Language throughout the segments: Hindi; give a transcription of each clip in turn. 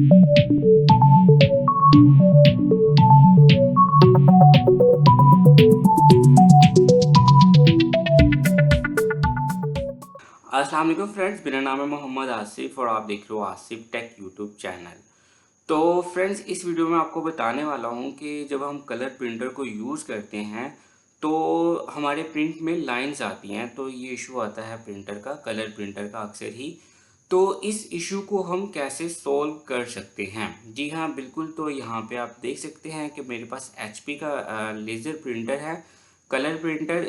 अस्सलाम वालेकुम फ्रेंड्स, मेरा नाम है मोहम्मद आसिफ और आप देख रहे हो आसिफ टेक यूट्यूब चैनल। तो फ्रेंड्स, इस वीडियो में आपको बताने वाला हूँ कि जब हम कलर प्रिंटर को यूज़ करते हैं तो हमारे प्रिंट में लाइंस आती हैं, तो ये इशू आता है प्रिंटर का, कलर प्रिंटर का अक्सर ही। तो इस इशू को हम कैसे सोल्व कर सकते हैं? जी हाँ, बिल्कुल। तो यहाँ पे आप देख सकते हैं कि मेरे पास एचपी का लेज़र प्रिंटर है, कलर प्रिंटर,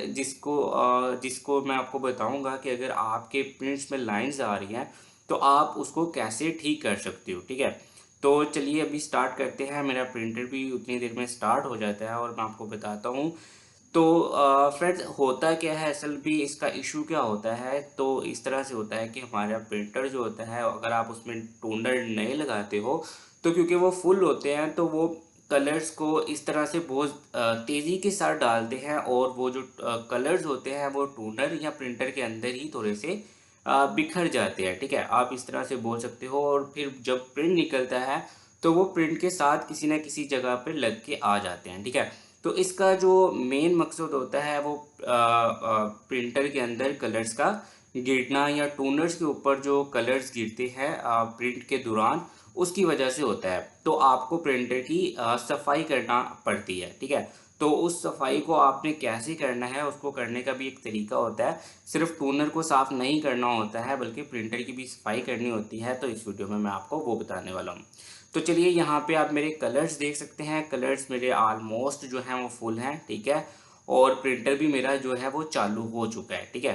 जिसको मैं आपको बताऊंगा कि अगर आपके प्रिंट्स में लाइंस आ रही हैं तो आप उसको कैसे ठीक कर सकते हो। ठीक है, तो चलिए अभी स्टार्ट करते हैं। मेरा प्रिंटर भी उतनी देर में स्टार्ट हो जाता है और मैं आपको बताता हूँ। तो फ्रेंड्स, होता क्या है, असल भी इसका इशू क्या होता है, तो इस तरह से होता है कि हमारा प्रिंटर जो होता है, अगर आप उसमें टोनर नहीं लगाते हो तो क्योंकि वो फुल होते हैं तो वो कलर्स को इस तरह से बहुत तेज़ी के साथ डालते हैं और वो जो कलर्स होते हैं वो टोनर या प्रिंटर के अंदर ही थोड़े से बिखर जाते हैं। ठीक है, आप इस तरह से बोल सकते हो, और फिर जब प्रिंट निकलता है तो वो प्रिंट के साथ किसी ना किसी जगह पे लग के आ जाते हैं। ठीक है, तो इसका जो मेन मकसद होता है वो प्रिंटर के अंदर कलर्स का गिरना या टोनर्स के ऊपर जो कलर्स गिरते हैं प्रिंट के दौरान, उसकी वजह से होता है। तो आपको प्रिंटर की सफाई करना पड़ती है। ठीक है, तो उस सफाई को आपने कैसे करना है, उसको करने का भी एक तरीका होता है। सिर्फ टोनर को साफ़ नहीं करना होता है बल्कि प्रिंटर की भी सफाई करनी होती है, तो इस वीडियो में मैं आपको वो बताने वाला हूँ। तो चलिए, यहाँ पे आप मेरे कलर्स देख सकते हैं। कलर्स मेरे ऑलमोस्ट जो हैं वो फुल हैं। ठीक है, और प्रिंटर भी मेरा जो है वो चालू हो चुका है। ठीक है,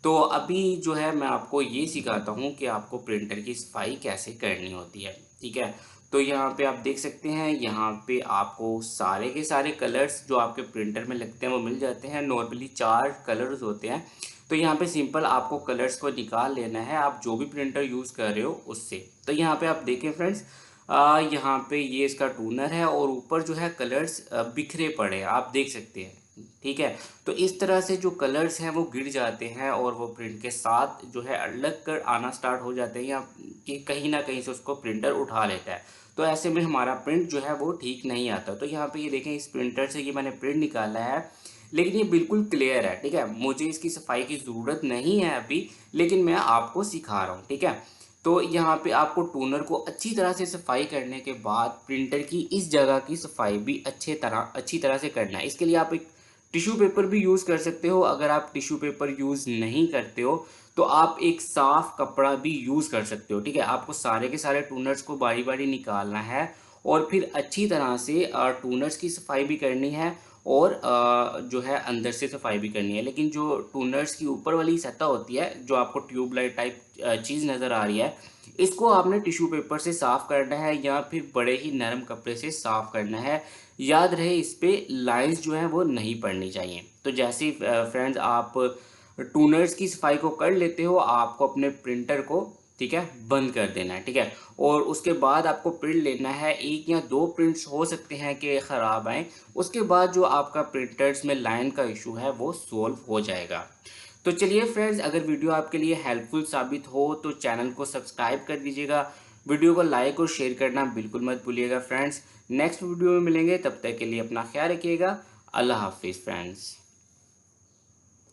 तो अभी जो है मैं आपको ये सिखाता हूँ कि आपको प्रिंटर की सफाई कैसे करनी होती है। ठीक है, तो यहाँ पे आप देख सकते हैं, यहाँ पे आपको सारे के सारे कलर्स जो आपके प्रिंटर में लगते हैं वो मिल जाते हैं। नॉर्मली 4 कलर्स होते हैं। तो यहाँ पे सिंपल आपको कलर्स को निकाल लेना है, आप जो भी प्रिंटर यूज़ कर रहे हो उससे। तो यहाँ पे आप देखें फ्रेंड्स, यहाँ पे ये इसका टूनर है और ऊपर जो है कलर्स बिखरे पड़े हैं, आप देख सकते हैं। ठीक है, तो इस तरह से जो कलर्स हैं वो गिर जाते हैं और वो प्रिंट के साथ जो है अलग कर आना स्टार्ट हो जाते हैं, या कि कहीं ना कहीं से उसको प्रिंटर उठा लेता है। तो ऐसे में हमारा प्रिंट जो है वो ठीक नहीं आता। तो यहाँ पे ये देखें, इस प्रिंटर से ये मैंने प्रिंट निकाला है, लेकिन ये बिल्कुल क्लियर है। ठीक है, मुझे इसकी सफाई की ज़रूरत नहीं है अभी, लेकिन मैं आपको सिखा रहा हूँ। ठीक है, तो यहाँ पे आपको टोनर को अच्छी तरह से सफाई करने के बाद प्रिंटर की इस जगह की सफाई भी अच्छी तरह से करना है। इसके लिए आप एक टिश्यू पेपर भी यूज़ कर सकते हो। अगर आप टिश्यू पेपर यूज़ नहीं करते हो तो आप एक साफ़ कपड़ा भी यूज़ कर सकते हो। ठीक है, आपको सारे के सारे टूनर्स को बारी बारी निकालना है और फिर अच्छी तरह से टूनर्स की सफाई भी करनी है और जो है अंदर से सफाई भी करनी है। लेकिन जो टूनर्स की ऊपर वाली सतह होती है, जो आपको ट्यूबलाइट टाइप चीज़ नज़र आ रही है, इसको आपने टिश्यू पेपर से साफ़ करना है या फिर बड़े ही नरम कपड़े से साफ़ करना है। याद रहे, इस पे लाइंस जो हैं वो नहीं पड़नी चाहिए। तो जैसे ही फ्रेंड्स आप टूनर्स की सफाई को कर लेते हो, आपको अपने प्रिंटर को, ठीक है, बंद कर देना है। ठीक है, और उसके बाद आपको प्रिंट लेना है। 1 या 2 प्रिंट्स हो सकते हैं कि ख़राब आएँ, उसके बाद जो आपका प्रिंटर्स में लाइन का इशू है वो सॉल्व हो जाएगा। तो चलिए फ्रेंड्स, अगर वीडियो आपके लिए हेल्पफुल साबित हो तो चैनल को सब्सक्राइब कर दीजिएगा, वीडियो को लाइक और शेयर करना बिल्कुल मत भूलिएगा फ्रेंड्स। नेक्स्ट वीडियो में मिलेंगे, तब तक के लिए अपना ख्याल रखिएगा। अल्लाह हाफिज़ फ्रेंड्स।